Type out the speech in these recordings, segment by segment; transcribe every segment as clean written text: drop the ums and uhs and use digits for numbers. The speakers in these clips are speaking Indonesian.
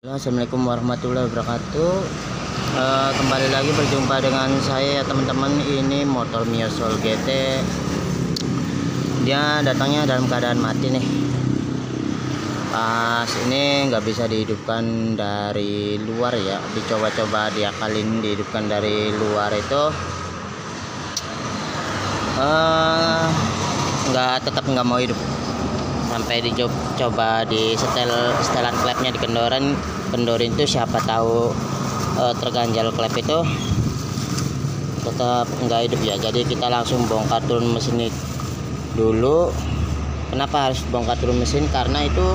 Assalamualaikum warahmatullahi wabarakatuh. Kembali lagi berjumpa dengan saya teman-teman. Ini motor Mio Soul GT. Dia datangnya dalam keadaan mati nih. Pas ini nggak bisa dihidupkan dari luar ya. Dicoba-coba diakalin dihidupkan dari luar itu tetap nggak mau hidup. Sampai dicoba di setelan klepnya dikendorin tuh siapa tahu terganjal klep itu tetap nggak hidup ya. Jadi kita langsung bongkar turun mesin dulu. Kenapa harus bongkar turun mesin? Karena itu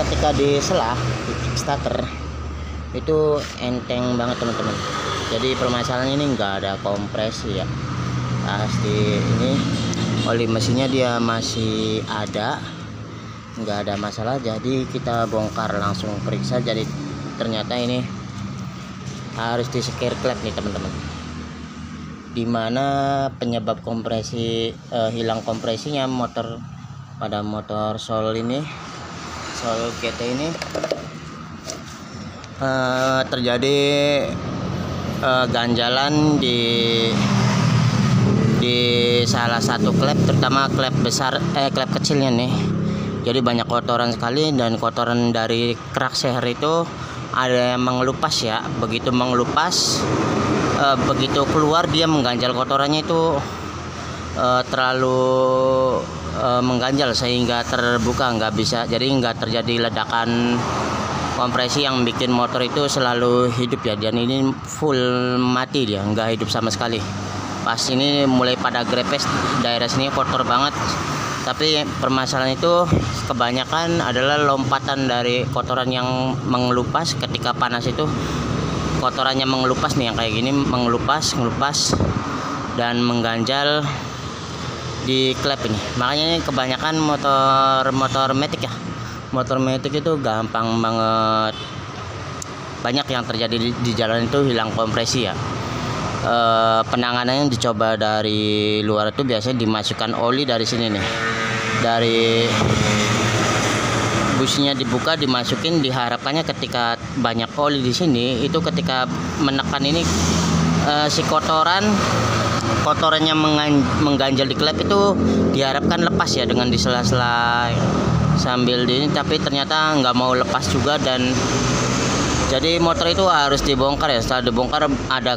ketika diselah di kickstarter itu enteng banget teman-teman. Jadi permasalahan ini nggak ada kompresi ya, pasti ini oli mesinnya dia masih ada, nggak ada masalah. Jadi kita bongkar langsung periksa. Jadi ternyata ini harus di sekir klep nih teman-teman, dimana penyebab kompresi hilang kompresinya pada motor Soul GT ini terjadi ganjalan di salah satu klep, terutama klep klep kecilnya nih. Jadi banyak kotoran sekali, dan kotoran dari kerak seher itu ada yang mengelupas ya. Begitu mengelupas, begitu keluar dia mengganjal, kotorannya itu terlalu mengganjal sehingga terbuka, nggak bisa, jadi nggak terjadi ledakan kompresi yang bikin motor itu selalu hidup ya. Dan ini full mati, dia nggak hidup sama sekali. Pas ini mulai pada grepes, daerah sini kotor banget. Tapi permasalahan itu kebanyakan adalah lompatan dari kotoran yang mengelupas. Ketika panas itu kotorannya mengelupas nih, yang kayak gini, mengelupas dan mengganjal di klep ini. Makanya ini kebanyakan motor matic ya. Motor matic itu gampang banget, banyak yang terjadi di jalan itu hilang kompresi ya. Penanganannya dicoba dari luar itu biasanya dimasukkan oli dari sini nih, dari businya dibuka, dimasukin, diharapkannya ketika banyak oli di sini itu ketika menekan ini si kotorannya mengganjal di klep itu diharapkan lepas ya dengan disela-sela sambil ini, tapi ternyata nggak mau lepas juga. Dan jadi motor itu harus dibongkar ya. Setelah dibongkar ada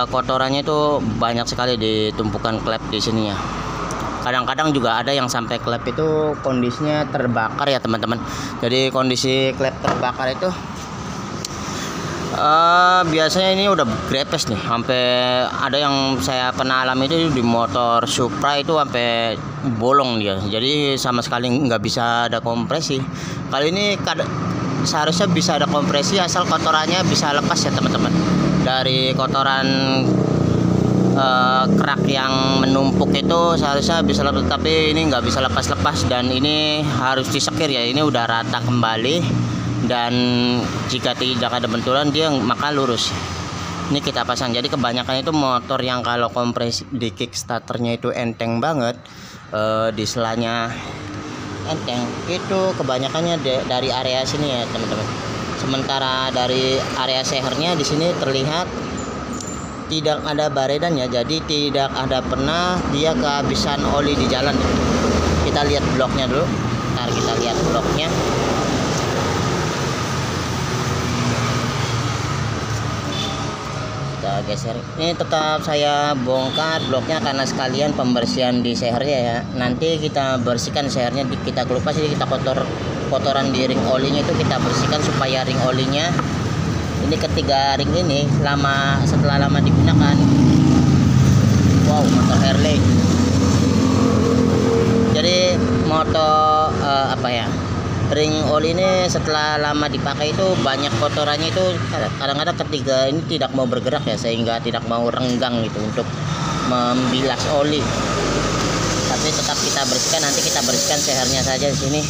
kotorannya itu banyak sekali di tumpukan klep di sini ya. Kadang-kadang juga ada yang sampai klep itu kondisinya terbakar ya teman-teman. Jadi kondisi klep terbakar itu biasanya ini udah grepes nih. Sampai ada yang saya pernah alami itu di motor Supra itu sampai bolong dia. Jadi sama sekali nggak bisa ada kompresi. Kali ini seharusnya bisa ada kompresi asal kotorannya bisa lepas ya teman-teman. Dari kotoran kerak yang menumpuk itu seharusnya bisa lepas, tapi ini nggak bisa lepas-lepas, dan ini harus disekir ya. Ini udah rata kembali, dan jika tidak ada benturan dia maka lurus. Ini kita pasang. Jadi kebanyakan itu motor yang kalau kompresi di kickstarternya itu enteng banget, di selanya enteng, itu kebanyakannya dari area sini ya teman-teman. Sementara dari area sehernya di sini terlihat tidak ada baredannya, jadi tidak ada pernah dia kehabisan oli di jalan. Kita lihat bloknya dulu. Ntar kita lihat bloknya. Kita geser. Ini tetap saya bongkar bloknya karena sekalian pembersihan di sehernya ya. Nanti kita bersihkan sehernya, kita kelupas, jadi kita kotoran di ring olinya itu kita bersihkan supaya ring olinya ini, ketiga ring ini setelah lama digunakan. Wow, motor Harley. Jadi motor ring oli ini setelah lama dipakai itu banyak kotorannya itu kadang-kadang ketiga ini tidak mau bergerak ya, sehingga tidak mau renggang gitu untuk membilas oli. Tapi tetap kita bersihkan. Nanti kita bersihkan sehernya saja di sini,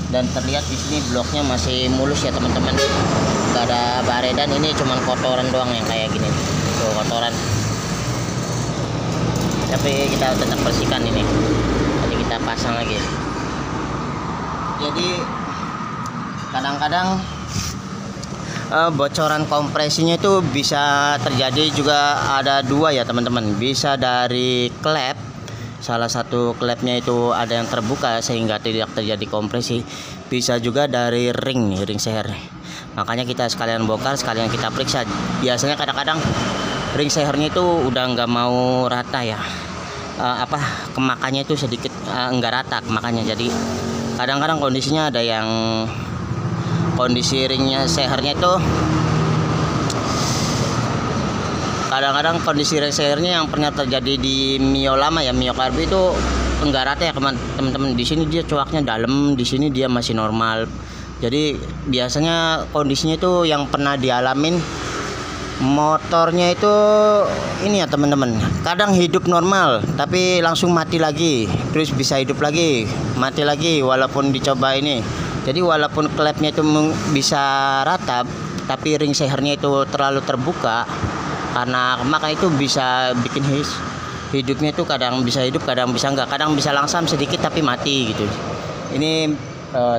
dan terlihat di sini bloknya masih mulus ya teman-teman. Gak ada baredan, ini cuman kotoran doang yang kayak gini. Tuh kotoran. Tapi kita tetap bersihkan ini. Jadi kita pasang lagi. Jadi kadang-kadang bocoran kompresinya itu bisa terjadi juga ada dua ya teman-teman. Bisa dari klep, salah satu klepnya itu ada yang terbuka sehingga tidak terjadi kompresi. Bisa juga dari ring nih, ring seher. Makanya kita sekalian bongkar, sekalian kita periksa. Biasanya kadang-kadang ring sehernya itu udah nggak mau rata ya, kemakannya itu sedikit nggak rata kemakannya. Jadi kadang-kadang kondisinya ada yang kondisi ringnya sehernya itu kadang-kadang kondisi ring sehernya yang pernah terjadi di Mio lama ya, Mio Karbi itu enggak rata ya teman-teman. Di sini dia coaknya dalam, di sini dia masih normal. Jadi biasanya kondisinya itu yang pernah dialamin motornya itu ini ya teman-teman, kadang hidup normal tapi langsung mati lagi, terus bisa hidup lagi, mati lagi walaupun dicoba ini. Jadi walaupun klepnya itu bisa rata tapi ring sehernya itu terlalu terbuka, karena maka itu bisa bikin hidupnya itu kadang bisa hidup, kadang bisa enggak, kadang bisa langsam sedikit tapi mati gitu. Ini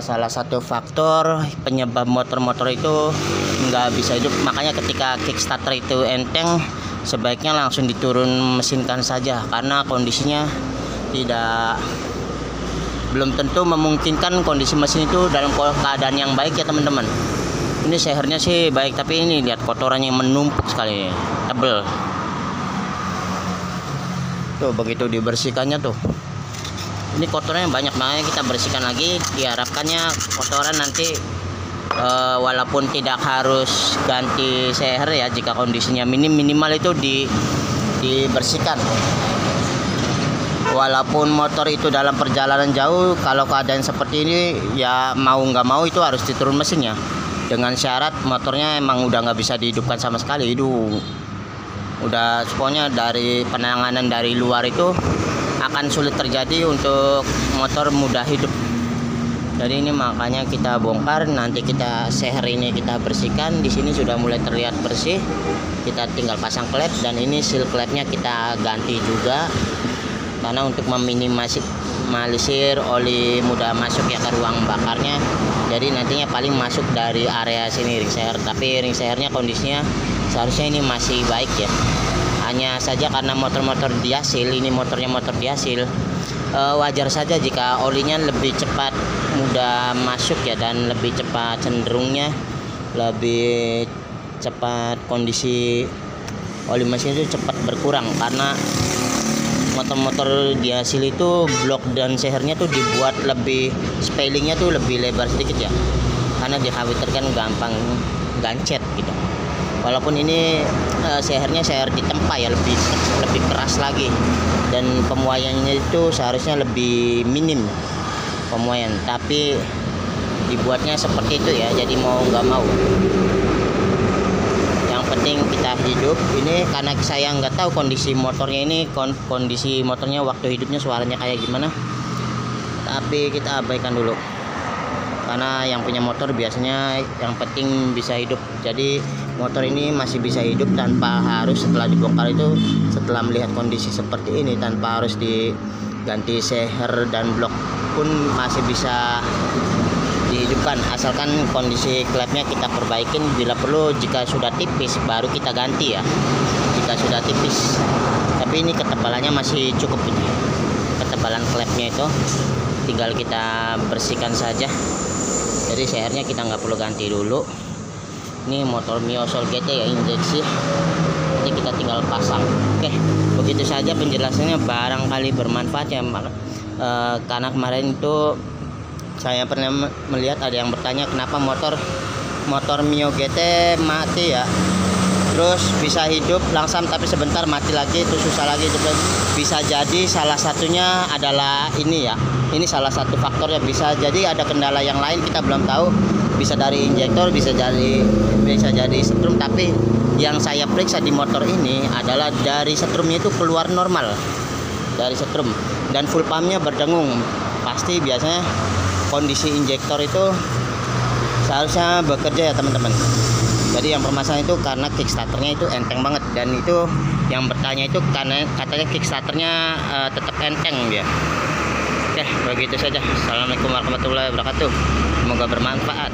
salah satu faktor penyebab motor-motor itu nggak bisa hidup. Makanya ketika kickstarter itu enteng, sebaiknya langsung diturun mesinkan saja, karena kondisinya belum tentu memungkinkan kondisi mesin itu dalam keadaan yang baik ya teman-teman. Ini sehernya sih baik, tapi ini lihat kotorannya menumpuk sekali, tebel. Tuh begitu dibersihkannya tuh, ini kotorannya banyak, makanya kita bersihkan lagi. Diharapkannya kotoran nanti walaupun tidak harus ganti seher ya, jika kondisinya minimal itu dibersihkan. Walaupun motor itu dalam perjalanan jauh, kalau keadaan seperti ini ya mau nggak mau itu harus diturun mesinnya, dengan syarat motornya emang udah nggak bisa dihidupkan sama sekali. Itu udah pokoknya dari penanganan dari luar itu akan sulit terjadi untuk motor mudah hidup. Jadi ini makanya kita bongkar, nanti kita seher ini kita bersihkan. Di sini sudah mulai terlihat bersih, kita tinggal pasang klep, dan ini seal klepnya kita ganti juga, karena untuk meminimalisir oli mudah masuk ya ke ruang bakarnya. Jadi nantinya paling masuk dari area sini ring seher, tapi ring sehernya kondisinya seharusnya ini masih baik ya. Hanya saja karena motor-motor diasil, ini motornya motor diasil, wajar saja jika olinya lebih cepat mudah masuk ya, dan lebih cepat, cenderungnya lebih cepat kondisi oli mesin itu cepat berkurang, karena motor-motor diasil itu blok dan sehernya tuh dibuat lebih, spacingnya tuh lebih lebar sedikit ya, karena dikhawatirkan gampang gancet gitu. Walaupun ini sehernya seher ditempa ya, lebih keras lagi, dan pemuaiannya itu seharusnya lebih minim pemuaian, tapi dibuatnya seperti itu ya. Jadi mau nggak mau, yang penting kita hidup. Ini karena saya nggak tahu kondisi motornya ini, kondisi motornya waktu hidupnya suaranya kayak gimana, tapi kita abaikan dulu, karena yang punya motor biasanya yang penting bisa hidup. Jadi motor ini masih bisa hidup tanpa harus, setelah dibongkar itu, setelah melihat kondisi seperti ini, tanpa harus diganti seher dan blok pun masih bisa dihidupkan, asalkan kondisi klepnya kita perbaikin. Bila perlu, jika sudah tipis baru kita ganti ya, jika sudah tipis. Tapi ini ketebalannya masih cukup, ini ketebalan klepnya itu tinggal kita bersihkan saja. Jadi sehernya kita nggak perlu ganti dulu. Ini motor Mio Soul GT ya, injeksi, nanti kita tinggal pasang. Oke, begitu saja penjelasannya, barangkali bermanfaat ya. Karena kemarin itu saya pernah melihat ada yang bertanya kenapa motor Mio GT mati ya, terus bisa hidup langsam tapi sebentar mati lagi, itu susah lagi. Bisa jadi salah satunya adalah ini ya, ini salah satu faktornya. Bisa jadi ada kendala yang lain, kita belum tahu, bisa dari injektor, bisa jadi setrum. Tapi yang saya periksa di motor ini adalah dari setrumnya itu keluar normal, dari setrum, dan full pumpnya berdengung. Pasti biasanya kondisi injektor itu seharusnya bekerja ya teman-teman. Jadi yang permasalahan itu karena kickstarternya itu enteng banget, dan itu yang bertanya itu karena katanya kickstarternya tetap enteng dia. Oke, begitu saja. Assalamualaikum warahmatullahi wabarakatuh. Semoga bermanfaat.